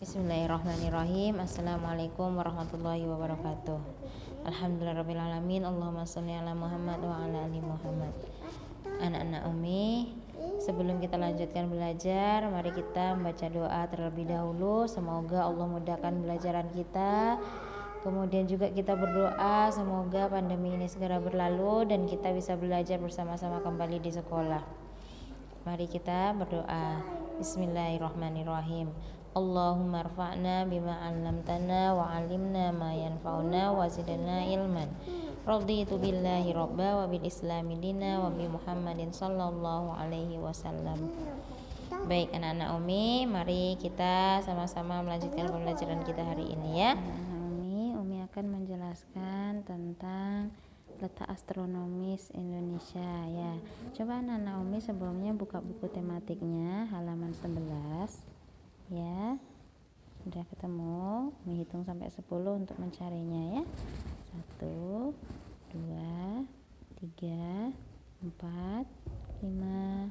Bismillahirrahmanirrahim. Assalamualaikum warahmatullahi wabarakatuh. Alhamdulillahirrabbilalamin. Allahumma sholli ala Muhammad wa ala ali Muhammad. Anak-anak Umi, sebelum kita lanjutkan belajar, mari kita membaca doa terlebih dahulu. Semoga Allah mudahkan belajaran kita. Kemudian juga kita berdoa semoga pandemi ini segera berlalu dan kita bisa belajar bersama-sama kembali di sekolah. Mari kita berdoa. Bismillahirrahmanirrahim. Allahumma rfa'na bima 'allamtana wa 'allimna ma yanfa'una wa zidna ilman. Raditu billahi rabba wa bil islami dina wa bi Muhammadin sallallahu alaihi wasallam. Baik anak-anak Umi, mari kita sama-sama melanjutkan pembelajaran kita hari ini ya. Umi akan menjelaskan tentang letak astronomis Indonesia ya. Coba anak-anak Umi sebelumnya buka buku tematiknya halaman 11 ya. Udah ketemu, menghitung sampai 10 untuk mencarinya ya. 1 2 3 4 5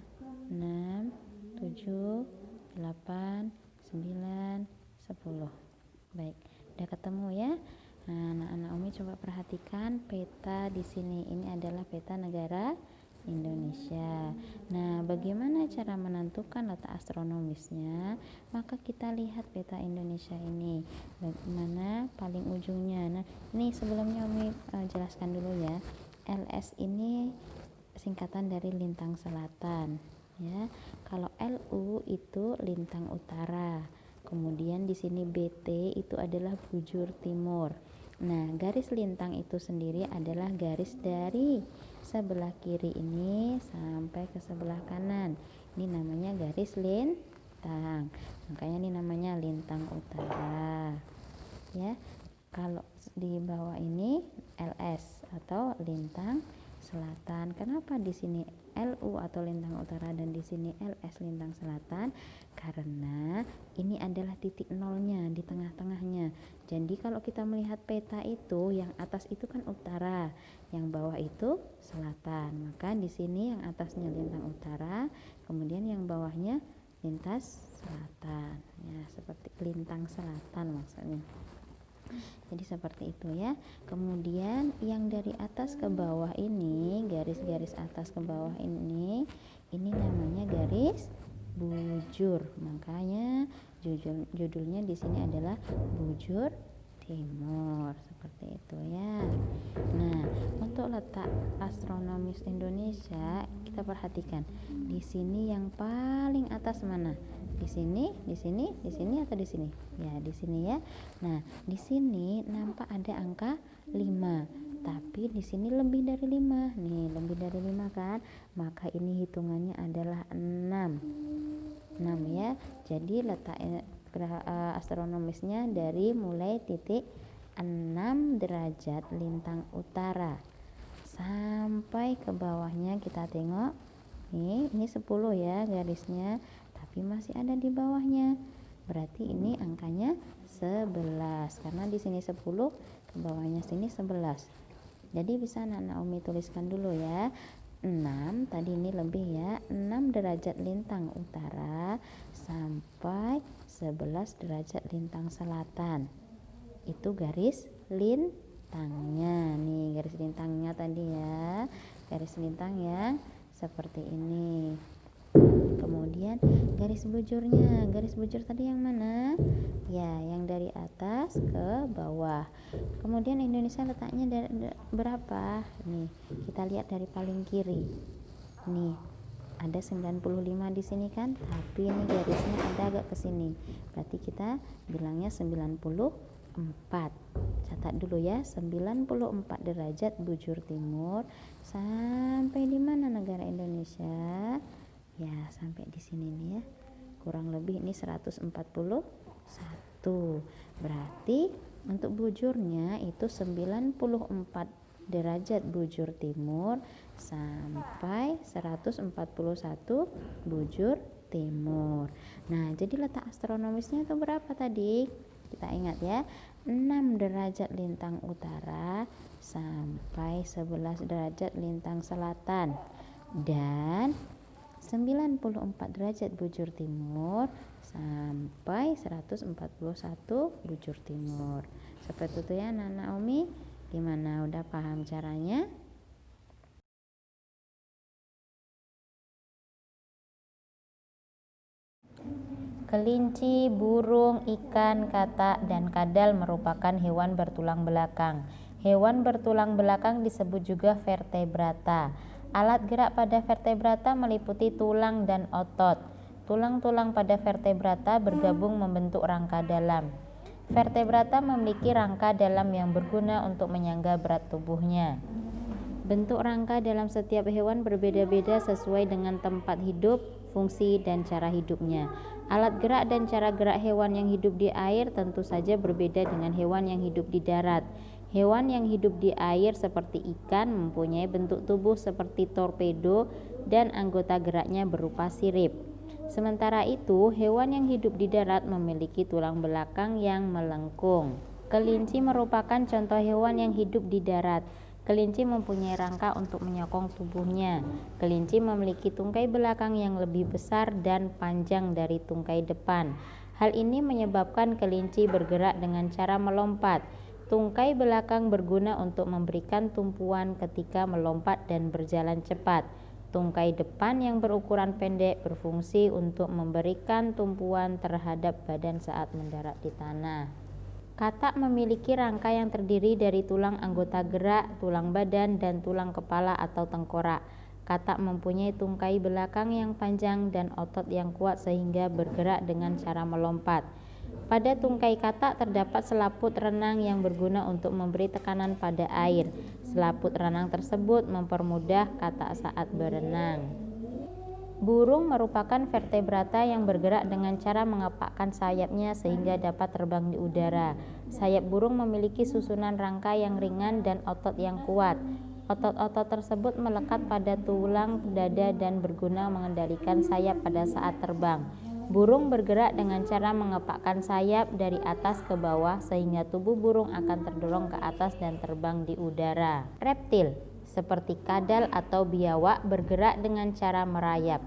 6 7 8 9 10. Baik, udah ketemu ya. Nah, anak-anak Umi coba perhatikan peta di sini. Ini adalah peta negara Indonesia. Nah, bagaimana cara menentukan letak astronomisnya? Maka kita lihat peta Indonesia ini. Bagaimana paling ujungnya? Nah, ini sebelumnya Umi jelaskan dulu ya. LS ini singkatan dari lintang selatan ya. Kalau LU itu lintang utara. Kemudian di sini BT itu adalah bujur timur. Nah, garis lintang itu sendiri adalah garis dari sebelah kiri ini sampai ke sebelah kanan. Ini namanya garis lintang. Makanya ini namanya lintang utara. Ya. Kalau di bawah ini LS atau lintang selatan. Kenapa di sini LU atau lintang utara dan di sini LS lintang selatan? Karena ini adalah titik nolnya di tengah-tengahnya. Jadi kalau kita melihat peta itu, yang atas itu kan utara, yang bawah itu selatan. Maka di sini yang atasnya lintang utara, kemudian yang bawahnya lintas selatan. Ya, seperti lintang selatan maksudnya. Jadi seperti itu ya. Kemudian yang dari atas ke bawah ini, garis-garis atas ke bawah ini namanya garis bujur. Makanya judulnya di sini adalah bujur timur, seperti itu ya. Nah, untuk letak astronomis Indonesia kita perhatikan. Di sini yang paling atas mana? Di sini atau di sini? Ya, di sini ya. Nah, di sini nampak ada angka 5. Tapi di sini lebih dari 5. Nih, lebih dari 5 kan? Maka ini hitungannya adalah 6. 6 ya. Jadi letak astronomisnya dari mulai titik 6 derajat lintang utara sampai ke bawahnya kita tengok. Ini 10 ya garisnya, tapi masih ada di bawahnya. Berarti ini angkanya 11 karena di sini 10, ke bawahnya sini 11. Jadi bisa anak-anak Umi tuliskan dulu ya. 6 tadi ini lebih ya, 6 derajat lintang utara sampai 11 derajat lintang selatan. Itu garis lintangnya. Nih garis lintangnya tadi ya. Garis lintang yang seperti ini. Kemudian garis bujurnya. Garis bujur tadi yang mana? Ya, yang dari atas ke bawah. Kemudian Indonesia letaknya berapa? Nih, kita lihat dari paling kiri. Nih, ada 95 di sini kan? Tapi ini garisnya ada agak ke sini. Berarti kita bilangnya 94. Catat dulu ya, 94 derajat bujur timur sampai di mana negara Indonesia? Ya, sampai di sini nih ya. Kurang lebih ini 141. Berarti untuk bujurnya itu 94 derajat bujur timur sampai 141 bujur timur. Nah, jadi letak astronomisnya itu berapa tadi? Kita ingat ya, 6 derajat lintang utara sampai 11 derajat lintang selatan dan 94 derajat bujur timur sampai 141 bujur timur. Seperti itu ya anak-anak Umi. Gimana, udah paham caranya? Kelinci, burung, ikan, katak, dan kadal merupakan hewan bertulang belakang. Hewan bertulang belakang disebut juga vertebrata. Alat gerak pada vertebrata meliputi tulang dan otot. Tulang-tulang pada vertebrata bergabung membentuk rangka dalam. Vertebrata memiliki rangka dalam yang berguna untuk menyangga berat tubuhnya. Bentuk rangka dalam setiap hewan berbeda-beda sesuai dengan tempat hidup, fungsi, dan cara hidupnya. Alat gerak dan cara gerak hewan yang hidup di air tentu saja berbeda dengan hewan yang hidup di darat. Hewan yang hidup di air seperti ikan mempunyai bentuk tubuh seperti torpedo dan anggota geraknya berupa sirip. Sementara itu, hewan yang hidup di darat memiliki tulang belakang yang melengkung. Kelinci merupakan contoh hewan yang hidup di darat. Kelinci mempunyai rangka untuk menyokong tubuhnya. Kelinci memiliki tungkai belakang yang lebih besar dan panjang dari tungkai depan. Hal ini menyebabkan kelinci bergerak dengan cara melompat. Tungkai belakang berguna untuk memberikan tumpuan ketika melompat dan berjalan cepat. Tungkai depan yang berukuran pendek berfungsi untuk memberikan tumpuan terhadap badan saat mendarat di tanah. Katak memiliki rangka yang terdiri dari tulang anggota gerak, tulang badan, dan tulang kepala atau tengkorak. Katak mempunyai tungkai belakang yang panjang dan otot yang kuat sehingga bergerak dengan cara melompat. Pada tungkai katak terdapat selaput renang yang berguna untuk memberi tekanan pada air. Selaput renang tersebut mempermudah katak saat berenang. Burung merupakan vertebrata yang bergerak dengan cara mengepakkan sayapnya sehingga dapat terbang di udara. Sayap burung memiliki susunan rangka yang ringan dan otot yang kuat. Otot-otot tersebut melekat pada tulang dada dan berguna mengendalikan sayap pada saat terbang. Burung bergerak dengan cara mengepakkan sayap dari atas ke bawah sehingga tubuh burung akan terdorong ke atas dan terbang di udara. Reptil seperti kadal atau biawak bergerak dengan cara merayap.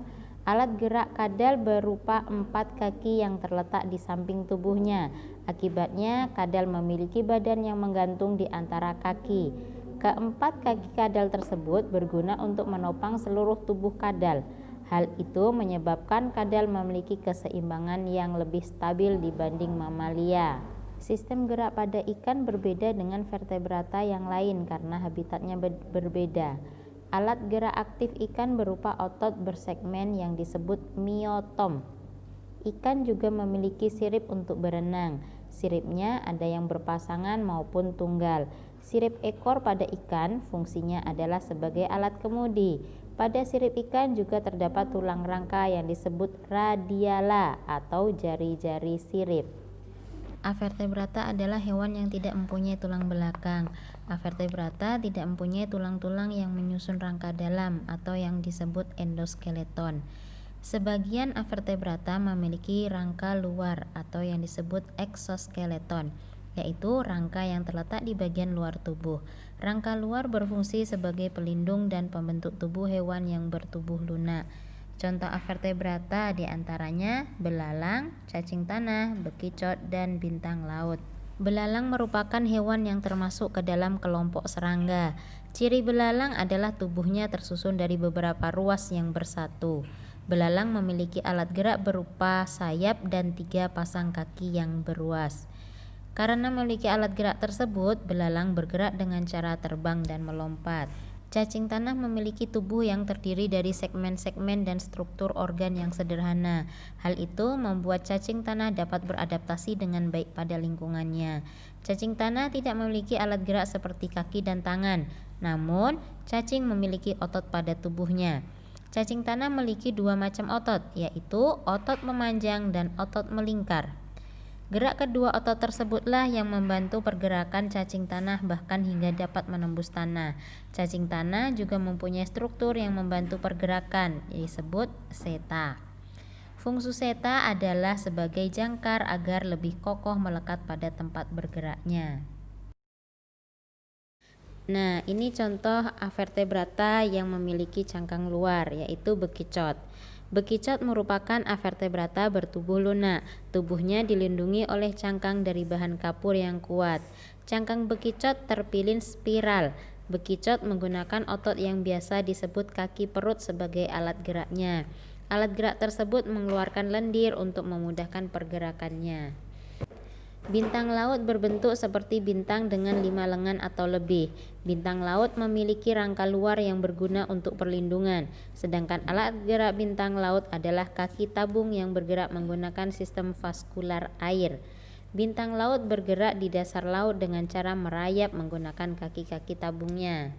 Alat gerak kadal berupa 4 kaki yang terletak di samping tubuhnya. Akibatnya, kadal memiliki badan yang menggantung di antara kaki. Keempat kaki kadal tersebut berguna untuk menopang seluruh tubuh kadal. Hal itu menyebabkan kadal memiliki keseimbangan yang lebih stabil dibanding mamalia. Sistem gerak pada ikan berbeda dengan vertebrata yang lain karena habitatnya berbeda. Alat gerak aktif ikan berupa otot bersegmen yang disebut myotom. Ikan juga memiliki sirip untuk berenang. Siripnya ada yang berpasangan maupun tunggal. Sirip ekor pada ikan fungsinya adalah sebagai alat kemudi. Pada sirip ikan juga terdapat tulang rangka yang disebut radiala atau jari-jari sirip. Avertebrata adalah hewan yang tidak mempunyai tulang belakang. Avertebrata tidak mempunyai tulang-tulang yang menyusun rangka dalam atau yang disebut endoskeleton. Sebagian avertebrata memiliki rangka luar atau yang disebut eksoskeleton, yaitu rangka yang terletak di bagian luar tubuh. Rangka luar berfungsi sebagai pelindung dan pembentuk tubuh hewan yang bertubuh lunak. Contoh avertebrata diantaranya belalang, cacing tanah, bekicot, dan bintang laut. Belalang merupakan hewan yang termasuk ke dalam kelompok serangga. Ciri belalang adalah tubuhnya tersusun dari beberapa ruas yang bersatu. Belalang memiliki alat gerak berupa sayap dan 3 pasang kaki yang beruas. Karena memiliki alat gerak tersebut, belalang bergerak dengan cara terbang dan melompat. Cacing tanah memiliki tubuh yang terdiri dari segmen-segmen dan struktur organ yang sederhana. Hal itu membuat cacing tanah dapat beradaptasi dengan baik pada lingkungannya. Cacing tanah tidak memiliki alat gerak seperti kaki dan tangan, namun cacing memiliki otot pada tubuhnya. Cacing tanah memiliki 2 macam otot, yaitu otot memanjang dan otot melingkar. Gerak kedua otot tersebutlah yang membantu pergerakan cacing tanah bahkan hingga dapat menembus tanah. Cacing tanah juga mempunyai struktur yang membantu pergerakan, disebut seta. Fungsi seta adalah sebagai jangkar agar lebih kokoh melekat pada tempat bergeraknya. Nah, ini contoh avertebrata yang memiliki cangkang luar, yaitu bekicot. Bekicot merupakan avertebrata bertubuh lunak. Tubuhnya dilindungi oleh cangkang dari bahan kapur yang kuat. Cangkang bekicot terpilin spiral. Bekicot menggunakan otot yang biasa disebut kaki perut sebagai alat geraknya. Alat gerak tersebut mengeluarkan lendir untuk memudahkan pergerakannya. Bintang laut berbentuk seperti bintang dengan 5 lengan atau lebih. Bintang laut memiliki rangka luar yang berguna untuk perlindungan, sedangkan alat gerak bintang laut adalah kaki tabung yang bergerak menggunakan sistem vaskular air. Bintang laut bergerak di dasar laut dengan cara merayap menggunakan kaki-kaki tabungnya.